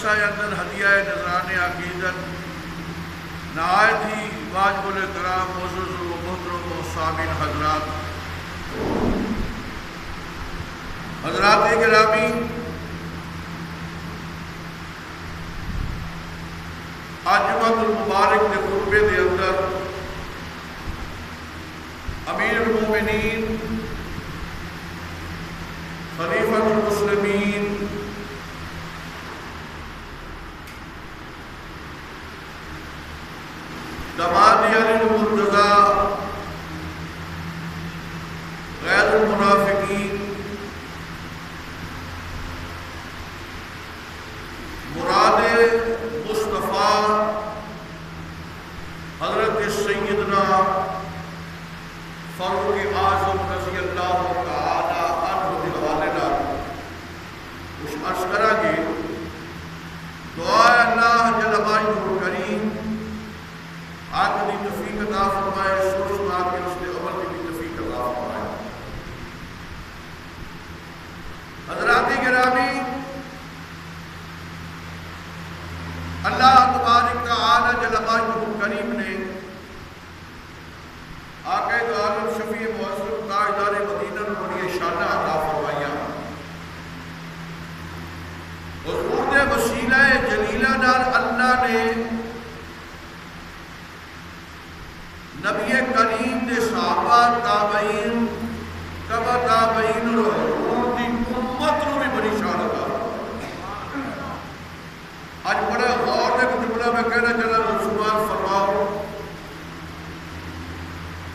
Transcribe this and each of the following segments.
اندر ہدیہ نذران عقیدت نہایت ہی واجب الکرام معزز و محترم و سامعین حضرات گرامی، آج جمعۃ المبارک کے خطبے کے اندر امیر المومنین خلیفۃ المسلمین داماد علی المرتضیٰ غیر المنافقین مراد مصطفیٰ حضرت سیدنا فاروق اعظم رضی اللہ تعالی عنہ کے حوالے نال کچھ عرض کرا گے۔ دعا اللہ جل مجدہ کریم آج کی توفیق عطا فرمائے، سوچ سنا کے اس کے عمل کی توفیق عطا فرمائے۔ حضرات گرامی، اللہ تبارک تعالی جل مجدہ کریم نے آقا دو عالم شفیع معظم تاجدار مدینہ کو یہ شان عطا فرمایا۔ حضور دے وسیلہ جلیلہ نال اللہ نے نبی کریم دے صحابہ تابعین تبع تابعین اور حضور دی امت نو بھی بڑی شان عطا آج بڑا غور ایک جملہ میں کہنا چاہتا ہوں سماعت فرماؤ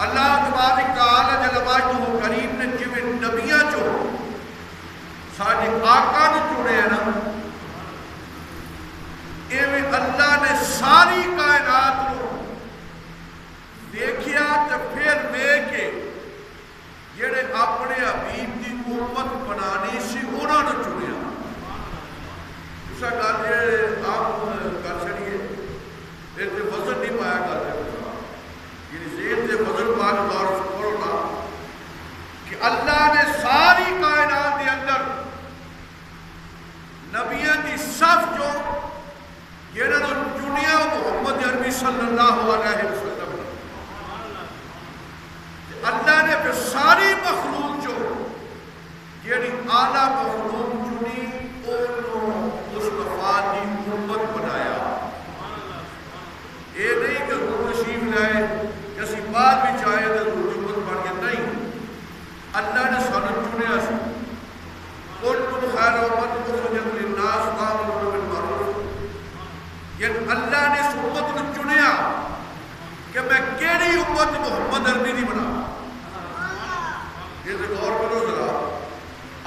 اللہ تبارک تعالی جل مجدہ کریم نے جویں نبیاں چو ساڈے آقا نو چنے ہیں نا ایویں اللہ نے ساری کائنات نو دیکھیا تے پھر دیکھ کے جڑے اپنے حبیب دی امت بنانی سی انہاں نو چنیا اسا گل یہ آپ کر چھڑیے اس تے وزن نہیں پایا کرتے یعنی ذہن تے وزن پا کے غور کرو نا کہ اللہ نے ساری کائنات دے اندر نبیوں دی صف جو جنہاں نو چنیا محمد عربی صلی اللہ علیہ وسلم اللہ نے پھر ساری مخلوق جو جیڑی اعلیٰ مخلوق چنی انہوں مصطفیٰ دی امت بنایا یہ نہیں کہ روح تشریف لائے کسی بعد بھی چاہے تو روح امت بن گیا نہیں اللہ نے سانو چنیا سی کنتم خیر امت اخرجت للناس تأمرون بالمعروف یعنی اللہ نے اس امت کو چنیا کہ میں کیڑی امت محمد عربی دی بنا یہ تو غور کرو ذرا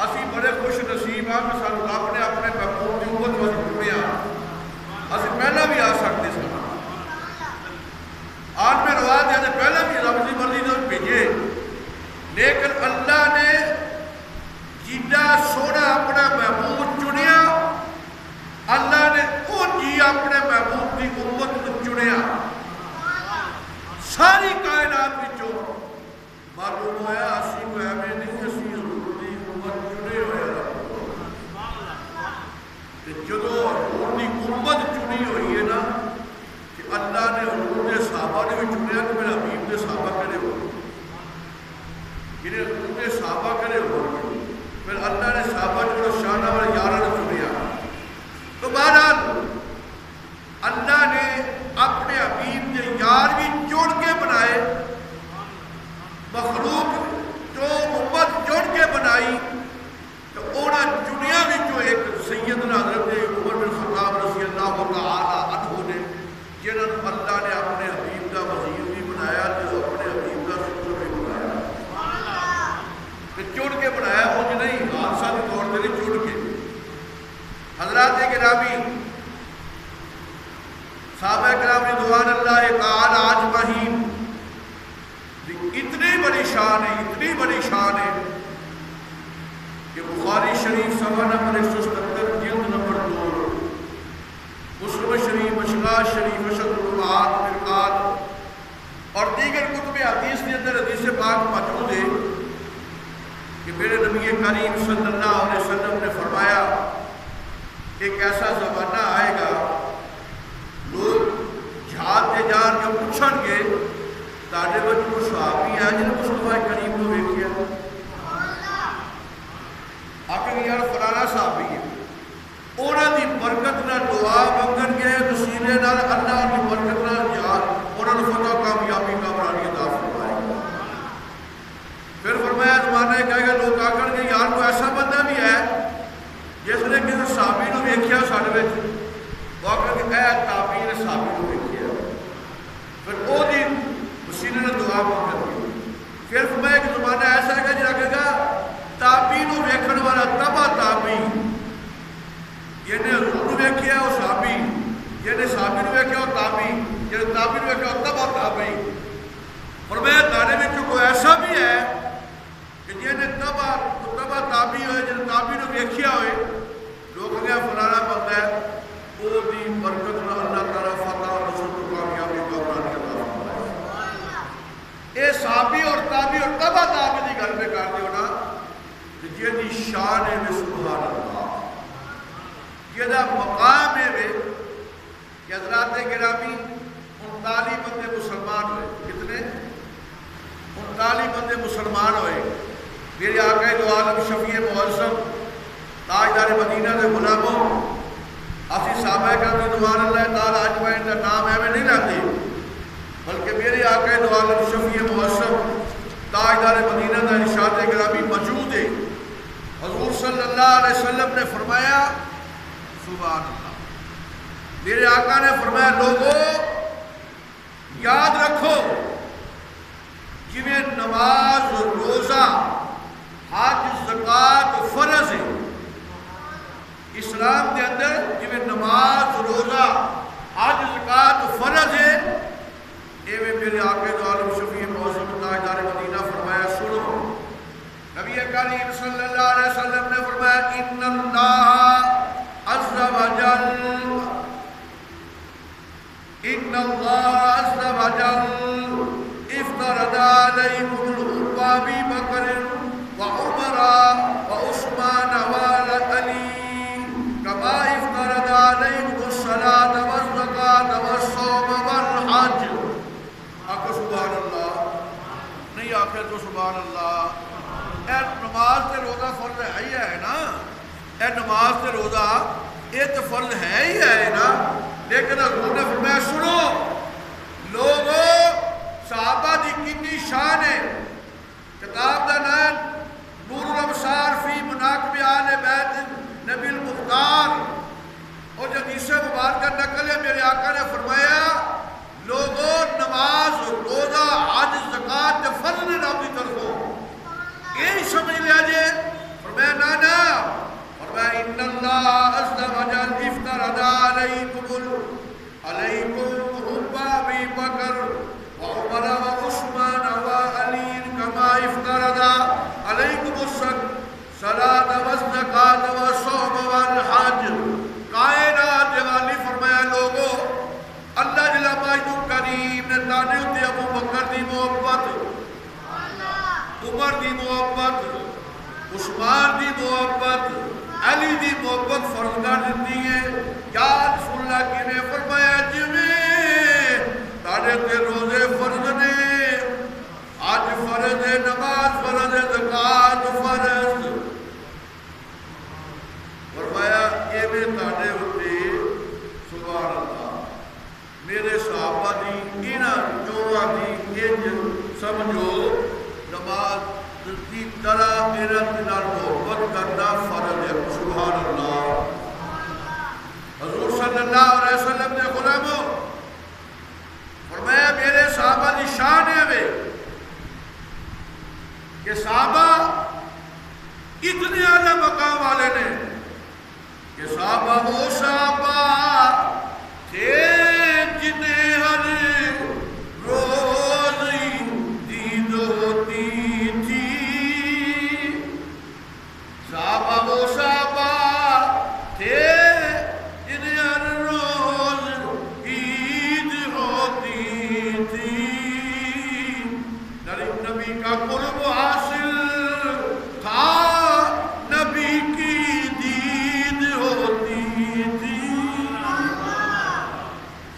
اسی بڑے خوش نصیب ہاں کہ سانو اپنے اپنے محبوب دی امت واسطے چنیا اسی پہلا بھی آ سکتے سن آج میں روایت ہے پہلا بھی رب دی مرضی تو بھیجے لیکن اللہ نے جیڈا سونا اپنا محبوب چنیا اللہ نے ان جی اپنے محبوب دی امت کو چنیا ساری کائنات وچوں معلوم ہوا اسی کو ایویں نہیں اسی حضور دی امت چنے ہوئے تے جدوں حضور دی امت چنی ہوئی ہے نا کہ اللہ نے حضور دے صحابہ نے بھی چنیا کہ میرے حبیب دے صحابہ کرے ہو جنہیں حضور دے صحابہ کرے ہو پھر اللہ نے صحابہ جو شانہ والے یارہ نے چنیا تو بہرحال اللہ نے اپنے حبیب دے یار بھی جوڑ کے بنائے مخلوق جو امت جوڑ کے بنائی تو انہاں چنیا وچوں ایک سیدنا حضرت عمر بن خطاب رضی اللہ تعالی عنہ نے جنہاں نوں اللہ نے اپنے حبیب دا وزیر بھی بنایا تے اپنے حبیب دا سکول بھی بنایا تے جوڑ کے بنایا وہ نہیں حادثہ کے طور تے نہیں جوڑ کے حضرات گرامی صحابہ کرام رضوان اللہ تعالی اجمعین اتنی بڑی شان ہے اتنی بڑی شان ہے کہ بخاری شریف صفحہ نمبر 177 جلد نمبر 2 مسلم شریف مشکات شریف اشد الرمعات فرقات اور دیگر کتب حدیث کے اندر حدیث پاک موجود ہے کہ میرے نبی کریم صلی اللہ علیہ وسلم نے فرمایا ایک ایسا زمانہ آئے گا لوگ جہاد کے جان کے پوچھن گے تاڑے وچ کو صحابی ہے جنہیں مصطفیٰ کریم کو ویکھیا آکھیں یار فلانا صحابی ہے انہاں دی برکت نال دعا منگن گے وسیلے نال اللہ دی برکت نال جہاد انہاں نوں فتح کامیابی کامرانی عطا فرمائے پھر فرمایا زمانہ کہے گا لوگ آکھن گے یار کوئی ایسا بندہ بھی ہے جس نے کسی صحابی نوں ویکھیا ساڈے وچ وہ آکھن گے اے تابعین نے صحابی نوں ویکھیا پھر او دی وسیلے نے دعا مانگی پھر فرمایا کہ زمانہ ایسا ہے جہاں کہے گا تابعین نوں ویکھن والا تبع تابعین جنہیں حضور نوں ویکھیا وہ صحابی جنہیں صحابی نوں ویکھیا وہ تابعین جنہیں تابعین نوں ویکھیا وہ تبع تابعین فرمایا تاڑے وچ کوئی ایسا بھی ہے کہ جنہیں تبع تابعین ہوئے جنہیں تابعین نوں ویکھیا ہوئے لوگ کہے فلانا بندہ ہے وہ دی برکت نال اللہ تعالیٰ فتح اور نصر کو کامیابی کامرانی عطا فرمائے اے صحابی اور تابعی اور تبع تابعی دی گل پہ کر دیو نا کہ جہدی شان ہے سبحان اللہ جہدا مقام ہے کہ حضرات گرامی 39 بندے مسلمان ہوئے کتنے 39 بندے مسلمان ہوئے میرے آقا دو عالم شفیع معظم تاجدار مدینہ دے غلاموں اسی صحابہ کرام رضوان اللہ تعالی اجمعین کا نام ایویں نہیں لیتے بلکہ میرے آقا دو عالم شفیع معصم تاجدار مدینہ کا ارشاد گرامی موجود ہے۔ حضور صلی اللہ علیہ وسلم نے فرمایا سبحان اللہ، میرے آقا نے فرمایا لوگوں یاد رکھو جویں نماز روزہ حج زکات فرض ہے اسلام کے اندر، جویں نماز روزہ حج زکات فرض ہے، ایویں میرے آقا دو عالم شفیع معظم تاجدار مدینہ فرمایا سنو، نبی کریم صلی اللہ علیہ وسلم نے فرمایا ان اللہ عز وجل افترض علیکم الحب ابی بکر وعمر وعثمان وعلی کما افترض علیکم الصلاۃ والزکاۃ والصوم والحج۔ آخو سبحان اللہ، نہیں آخر تو سبحان اللہ۔ اے نماز تے روزہ فرض ہے ہی ہے نا، اے نماز تے روزہ یہ تو فرض ہے ہی ہے نا، لیکن حضور نے فرمایا سنو لوگوں صحابہ دی کتنی شان ہے۔ کتاب دا نام نور الابصار فی مناقب آل بیت نبی المختار، اور حدیث مبارکہ نقل ہے، میرے آقا نے فرمایا لوگوں نماز روزہ حج زکات تے فرض نے رب کی طرفوں یہی سمجھ لیا جے۔ فرمایا نانا، فرمایا ان اللہ عز وجل افترض علیکم حب ابی بکر وعمر وعثمان وعلی کما افترض علیکم الصلاۃ والزکاۃ والصوم والحج۔ کائنات والی فرمایا لوگوں اللہ جل مجدہ کریم نے تانے تے ابو بکر دی محبت، عمر دی محبت، عثمان دی محبت، علی دی محبت فرض کر دیتی ہے۔ یا رسول اللہ کی نے فرمایا جویں تانے تے روزے فرض نے، حج فرض ہے، نماز فرض ہے، زکات فرض، فرمایا ایویں تانے ہوتے سبحان اللہ میرے صحابہ دی انہاں چوہاں دی انج سمجھو نماز کی طرح میرا نال محبت کرنا فرض ہے۔ سبحان اللہ۔ حضور صلی اللہ علیہ وسلم نے غلاموں فرمایا میرے صحابہ کی شان ہے کہ صحابہ اتنے اعلیٰ مقام والے نے کہ صحابہ وہ صحابہ تھے جنہیں ہر روز دید ہوتی تھی، صحابہ وہ صحابہ تھے جنہیں ہر روز عید ہوتی تھی، نبی کا قرب حاصل تھا، نبی کی دید ہوتی تھی۔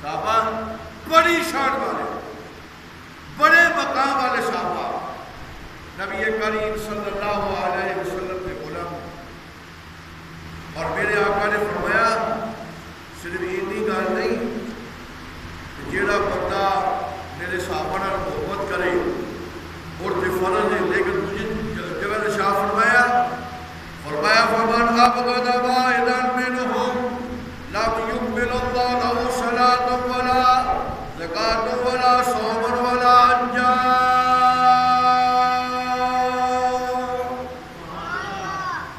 صحابہ بڑی شان والے، بڑے مقام والے صحابہ، نبی کریم صلی اللہ علیہ وسلم کے غلام، اور میرے آقا نے فرمایا صرف اتنی گل نہیں کہ جیڑا بندہ میرے صحابہ نال محبت کرے اور تے فرض ہے، لیکن مجھے جگہ نے شاہ فرمایا فمن ابغض واحدا منهم لم يقبل الله له صلاة ولا زکاة ولا صوم ولا حج۔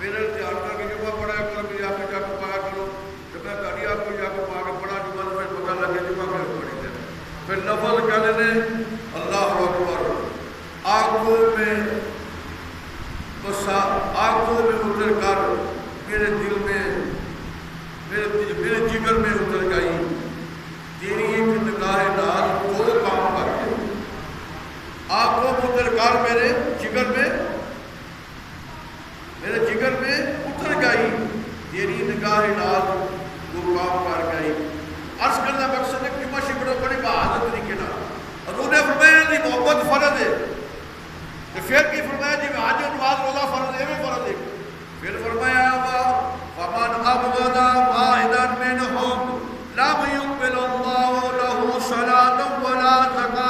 میرے دھیان کر کے جب پڑھا کرو، میری آپ جا کے پایا کرو، جب میں تاری آپ کو جا کے پا کے پڑھا جمعہ میں پتہ لگے جمعہ میں پڑھی ہے، پھر نفل کہنے نے اللہ اکبر، آنکھوں میں بسا، آنکھوں میں اتر کر میرے دل میں میرے جگر میں اتر گئی تیری ایک نگاہ ناز دو کام کر کے، آنکھوں میں اتر کر میرے جگر میں اتر گئی تیری نگاہ ناز دو کام کر گئی۔ عرض کرنا مقصد ہے کہ مشی بڑی بہادر طریقے نہ حضور نے فرمایا دی محبت فرض ہے، تو پھر کی فرمایا جی حج و نماز روزہ فرض ہے، میں فرض ہے، پھر فرمایا فمن ابغض واحدا منهم لم يقبل الله له صلاة ولا زکاة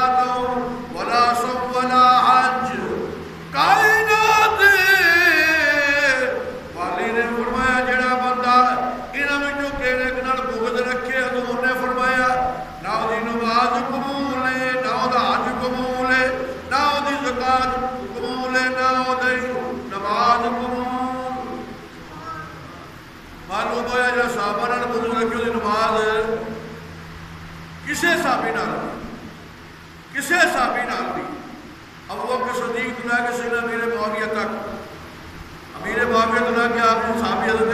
صحابہ نے وضو رکھی دی نماز کسے صحابی نال دی ابو بکر صدیق تو لے کے سیدنا امیر معاویہ تک، امیر معاویہ تو لے کے آپ صحابی حضرت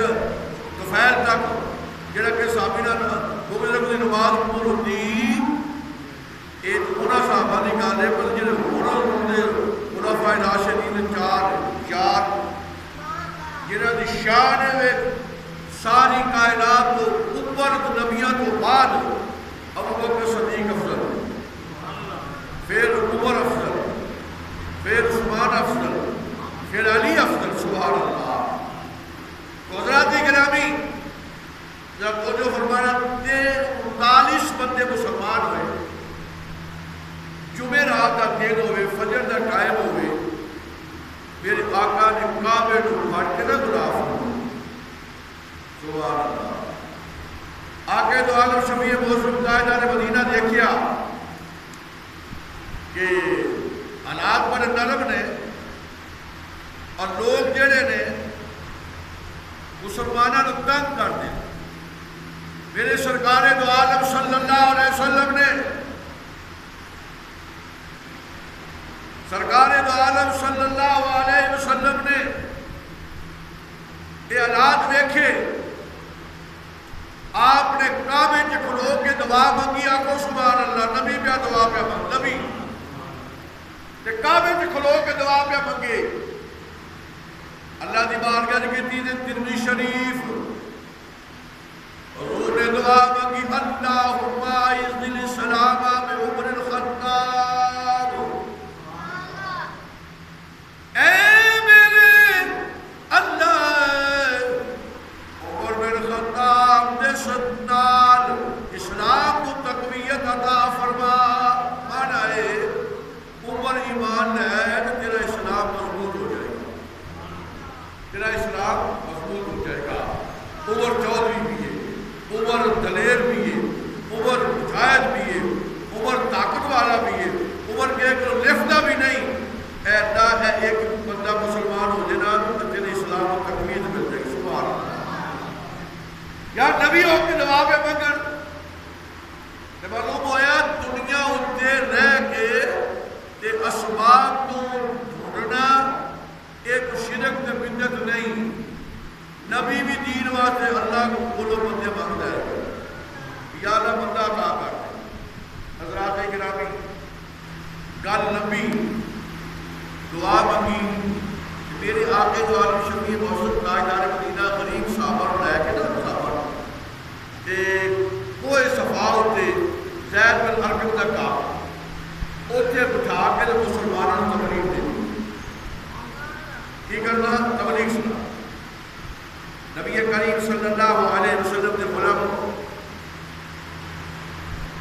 طفیل تک جڑا کہ صحابی نال وضو رکھی دی نماز قبول ہوتی یہ انہاں صحابہ دی گل ہے، پر جڑے ہور خلفائے راشدین چار جنہاں دی شان ہے ساری کائنات کو اوپر نبیوں تو بعد ابو بکر صدیق افضل، پھر عمر افضل، پھر عثمان افضل، پھر علی افضل، سبحان اللہ۔ تو حضرات گرامی جب وہ جو فرمانا 39 بندے مسلمان ہوئے، جمعرات کا دن ہوئے، فجر کا ٹائم ہوئے، میرے آقا نے کعبے کو پھاڑ کے نہ غلاف سبحان اللہ۔ آگے تو عالم شفیع موسم قائدہ نے مدینہ دیکھیا کہ حالات بڑے نرم نے اور لوگ جڑے نے مسلمانوں کو تنگ کر دیں۔ میرے سرکار دو عالم صلی اللہ علیہ وسلم نے سرکار دو عالم صلی اللہ علیہ وسلم نے یہ حالات دیکھے، آپ نے کعبے کے کھلو کے دعا مانگی، آقا سبحان اللہ، نبی پہ دعا پہ مانگ، نبی کعبے کے کھلو کے دعا پہ مانگے، اللہ دی بارگاہ کی ترمذی شریف حضور نے دعا مانگی، اللہم اعز الاسلام بعمر الخطاب، اے میرے اللہ عمر بن خطاب دے ستنال اسلام کو تقویت عطا فرما۔ مانا ہے عمر ایمان ہے کہ تیرا اسلام مضبوط ہو جائے گا، تیرا اسلام مضبوط ہو جائے گا۔ عمر چودھری بھی ہے، عمر دلیر بھی ہے، عمر مجاہد بھی ہے، عمر طاقت والا بھی ہے، عمر کے ایک لفتہ بھی نہیں اے اللہ ہے ایک بندہ مسلمان ہو جنا تو تیرے اسلام کو تقویت مل جائے گی، سبحان اللہ۔ یا نبی ہو کے دعا پہ مانگن تے معلوم ہویا دنیا اتے رہ کے تے اسباب تو ڈھونڈنا ایک شرک تے بدعت نہیں، نبی بھی دین واسطے اللہ کو بولو بندے مانگتا ہے یا اللہ بندہ عطا کر۔ حضرات گرامی گل لمبی دعا مانگی، میرے آقے جو عالم شفیع موسم تاجدار مدینہ غریب صحابہ لے کے نا صحابہ تے کوئی صفا ہوتے زید بن ارقم تک آ اوتے بٹھا کے مسلمانوں کو تبلیغ دے کی کرنا، تبلیغ سنا۔ نبی کریم صلی اللہ علیہ وسلم نے غلام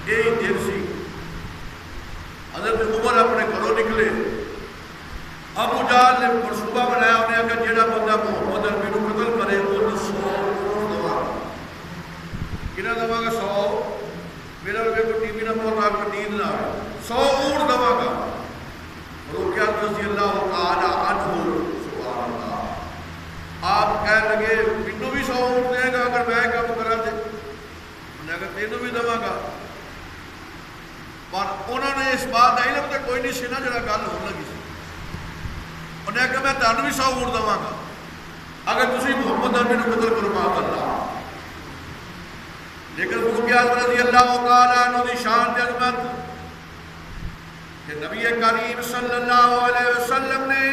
یہی دن سی، حضرت عمر اپنے گھروں نکلے، ابو جہل نے منصوبہ بنایا انہیں کہ جیڑا بندہ محمد عربی کو قتل کرے وہ 100 اونٹ دوا کنا دوا گا، 100 میرا روپے کو ٹی وی نہ بہت آپ کو نیند نہ آئے، 100 اونٹ دوا گا۔ رقیہ رضی اللہ تعالی عنہ سبحان اللہ، آپ کہہ لگے منو بھی 100 اونٹ دے گا اگر میں کام کرا دے، انہیں کہا تینوں بھی دوا گا، پر انہوں نے اس بات کا علم تے کوئی نہیں سی نا جڑا گل ہون لگی سی، انہیں کہا میں تانوں بھی 100 اونٹ دوا گا اگر تسی محمد عربی کو قتل کرو معاذ اللہ۔ لیکن رقیہ رضی اللہ تعالیٰ عنہ دی شان تے عظمت کہ نبی کریم صلی اللہ علیہ وسلم نے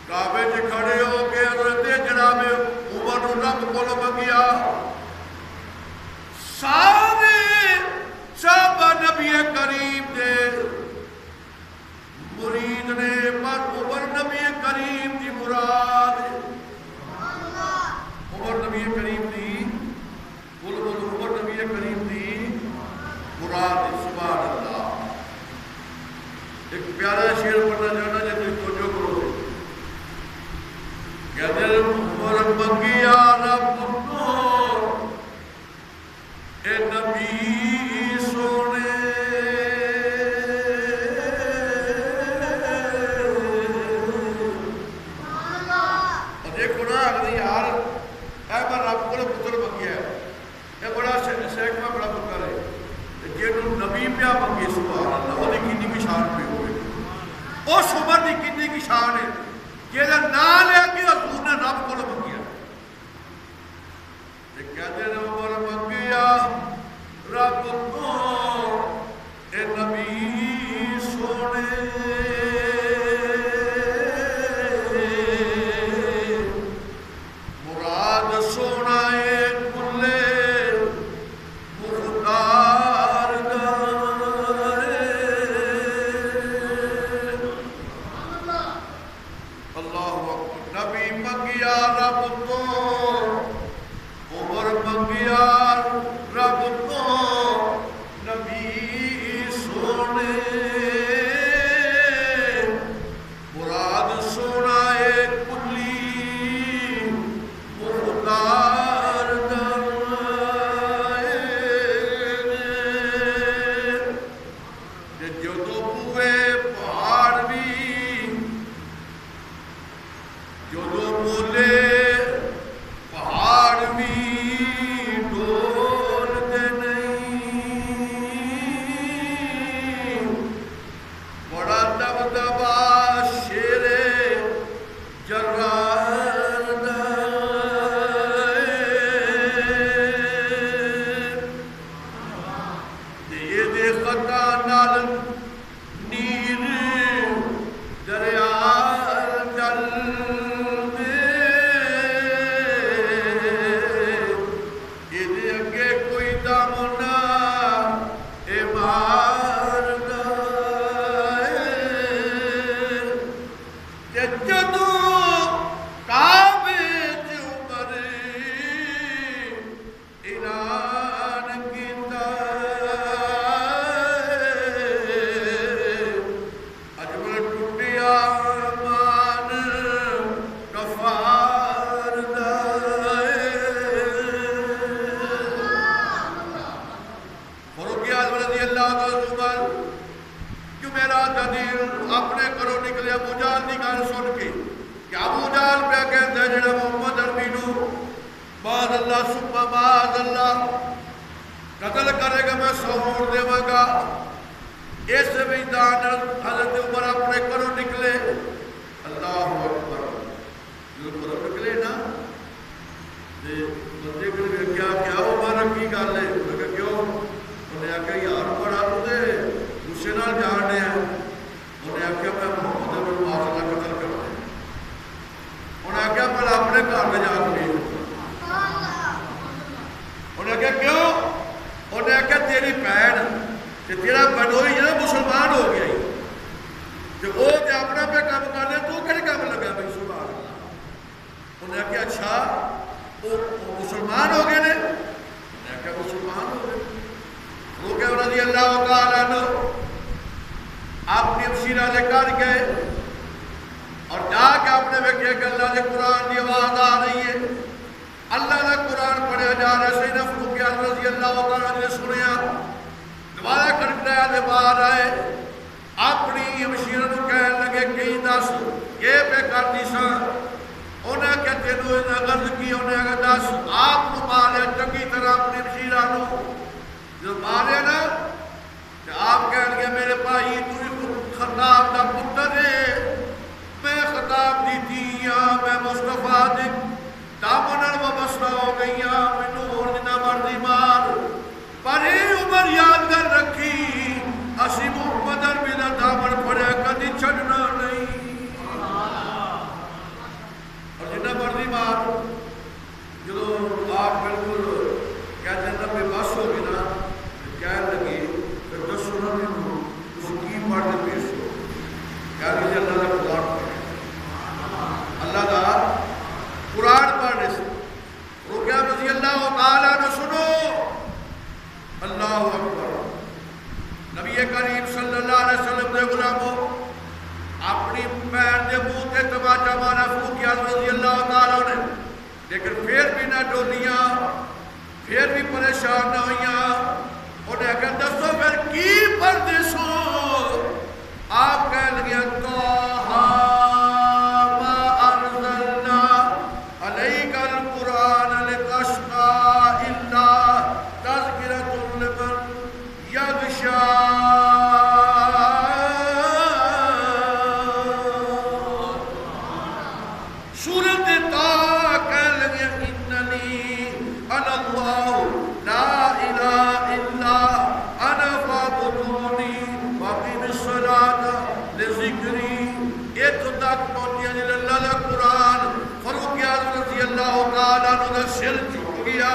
کعبے سے کھڑے ہو کے حضرت جناب عمر رب کو منگیا، سارے صحابہ نبی کریم دے مرید نے پر عمر نبی کریم دی مراد، عمر نبی کریم دی عمر نبی کریم دی مراد، سبحان اللہ۔ ایک پیارا شعر پڑھنا چاہنا جب تک توجہ کرو، کہتے ہیں عمر منگیا رب کو اے نبی سونے، اور دیکھو نا اگر یار اے میں رب کو اس عمر کی کتنی کی شان ہے کہ نام لے کے حضور نے رب کو منگیا کہتے ہیں عمر منگیا رب کو اے نبی سونے مراد سونا ہے کلے مختار اللہ نبی منگیا رب کو عمر منگیا رب کو نبی سونے مراد سونا ہے کلی مختار جدو بوئے پہاڑ بھی جدو بولے پہاڑ بھی ڈول دے نہیں بڑا دبدبا شیرے جرار دا یہ دے خطا نال نیر دریا جل اپنے گھروں نکلے ابو جہل کی گل سن کے کہ ابو جہل پہ کہتا ہے جڑا محمد عربی نو بعد اللہ سبحانہ بعد اللہ قتل کرے گا میں سوڑ دے گا اس میدان حضرت عمر اپنے گھروں نکلے اللہ اکبر جو گھروں نکلے نا بندے کو کیا عمر کی گل ہے کیوں انہیں آخیا یار بڑا تو غصے نال جان رہے ہیں انہیں آخیا میں محمد بن ماسلہ قتل کرنا ہے انہیں آخیا میں اپنے گھر میں جا کے انہیں آخیا کیوں انہیں آخیا تیری بہن کہ تیرا بنوئی ہے مسلمان ہو گیا کہ وہ اپنے پہ کام کر رہے تو کہڑے کام لگا بھائی سبحان اللہ انہیں آخیا اچھا وہ مسلمان ہو گئے نے انہیں آخیا مسلمان ہو گئے وہ کہ رضی اللہ تعالیٰ عنہ اپنی ابشیرہ لے کر گئے اور جا کے اپنے ویکھے کہ اللہ نے قرآن کی آواز آ رہی ہے اللہ نے قرآن پڑھیا جا رہا ہے سیدنا فاروق اعظم رضی اللہ تعالیٰ نے سنیا دوبارہ کھڑکھڑایا دے باہر آئے اپنی ابشیرہ نو کہنے لگے کہیں دس یہ پہ کرتی سا انہیں کہ تینوں انہیں غرض کی انہیں اگر دس آپ کو مارے چنگی طرح اپنی ابشیرہ نو جو مارے نا کہ آپ کہنے گے میرے بھائی تو خطاب دا پتر ہے میں خطاب دیتی ہاں میں مصطفیٰ دے دامنر و مسئلہ ہو گئی ہاں میں نور جنہ مردی مار پر ہی عمر یاد کر رکھی اسی محمد عربی دا دامن پڑے کدی چھڑنا نہیں اور جنہ مردی مار جو آپ بالکل کہتے ہیں نبی بس ہو گئی نا کہنے لگی پھر دس سنوں نے اس کی پڑھ دے پیش ہو کہہ لیجیے اللہ کا قرآن پڑھے اللہ کا قرآن پڑھنے سے رکیہ رضی اللہ تعالیٰ نے سنو اللہ اکبر نبی کریم صلی اللہ علیہ وسلم دے غلاموں اپنی بہن دے منہ تے تماچا مارا فاروق اعظم رضی اللہ تعالیٰ نے لیکن پھر بھی نہ ڈولیاں پھر بھی پریشان نہ ہوئیاں انہیں اگر دسو پھر کی پردیسو آپ کہہ لگیا توہا ما ارسلنا علیک القرآن لتشقى الا تذکرۃ لمن یغشی مسلمانوں کا سر جھک گیا،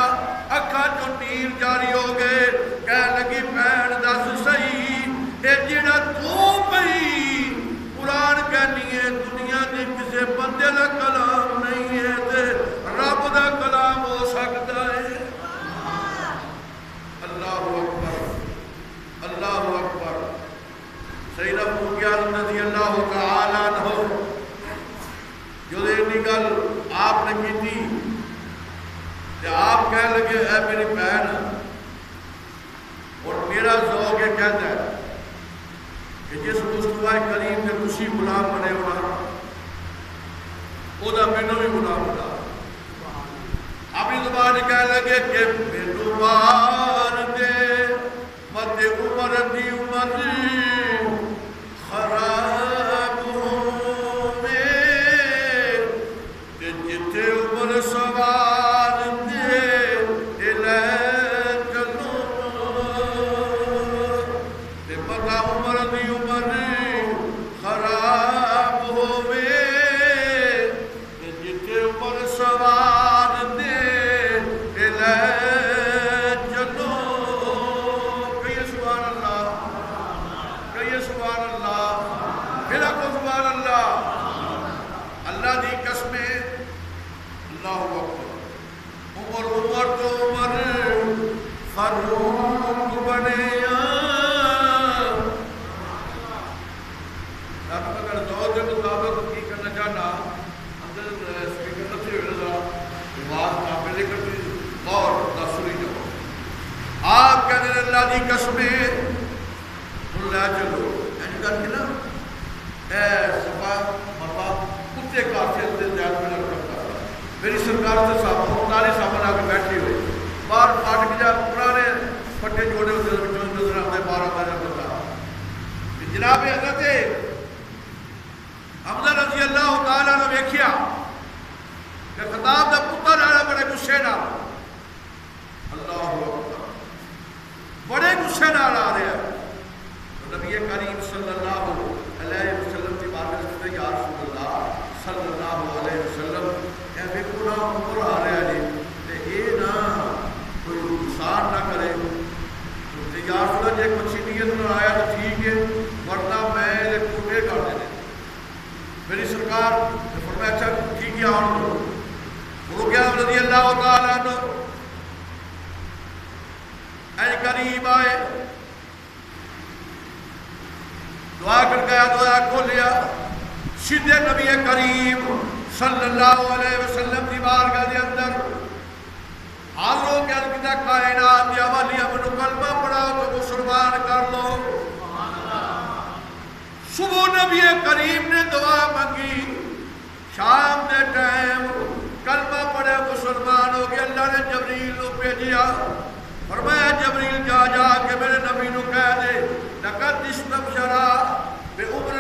اکھاں چوں نیر جاری ہو گئے، کہنے لگی بہن دس صحیح اے جڑا تو پئی قرآن کہنی ہے دنیا دی کسے بندے دا کلام نہیں ہے تے رب دا کلام ہو سکتا ہے۔ اللہ اکبر اللہ اکبر۔ سیدنا ابو بکر رضی اللہ تعالی عنہ جو اتنی گل آپ نے کی تھی کہ آپ کہنے لگے اے میری بہن، اور میرا ذوق یہ کہتا ہے کہ جس مصطفیٰ کریم کے تسی غلام بنے ہونا وہ دا مینوں بھی غلام بنا۔ اپنی زبان کہنے لگے کہ مینوں مار دے مت عمر دی عمر خراب ہوے تے جتھے عمر سوار دے لے چلو تے پتہ عمر دی عمر خراب ہوے تے جتھے عمر سوار دے لے چلو۔ کہیے سبحان اللہ، کہیے سبحان اللہ، پھر آکھو سبحان اللہ۔ اللہ دی قسمیں اللہ اکبر۔ عمر تو عمر فاروق بنے آپ اگر دور کے مطابق کی کرنا چاہنا اندر سپیکر نہ تھے ذرا آواز کافی لے کر اور تاثری جو آپ کہنے ہیں اللہ دی قسمیں لے چلو این کر کے نا اے صفا مروا کتے کافر سے زیادہ میں کرتا میری سرکار سے صاحب مختاری صاحب آ کے بیٹھی ہوئی باہر پھاٹ کے جا پرانے پٹے جوڑے ہوتے ہیں نظر آتے باہر آتا جاتا جناب حضرت حمزہ رضی اللہ تعالیٰ نے دیکھیا کہ خطاب دا پتر آیا بڑے غصے نال اللہ اکبر بڑے غصے نال آ رہے ہیں نبی کریم صلی اللہ علیہ وسلم کی بات کرتے ہیں یا رسول اللہ صلی اللہ علیہ وسلم اے بے گناہ عمر آ رہا ہے تے اے نہ کوئی نقصان نہ کرے تو یا رسول اللہ جے کچھ نیت نہ آیا تو ٹھیک ہے ورنہ میں کوٹے کر دینے میری سرکار نے فرمایا اچھا ٹھیک ہے آن دو گرو گیا رضی اللہ تعالیٰ عنہ اے قریب آئے دعا کر گیا دعا کھول لیا سیدھے نبی کریم صلی اللہ علیہ وسلم کی بارگاہ کے اندر حالوں کے القدہ کائنات یا والی امن کلمہ پڑھاؤ تو مسلمان کر لو۔ صبح نبی کریم نے دعا مانگی شام دے ٹائم کلمہ پڑھے مسلمان ہو گیا اللہ نے جبریل کو بھیجیا فرمایا جبریل جا کے میرے نبی نو کہہ دے لقد استبشرا بعمر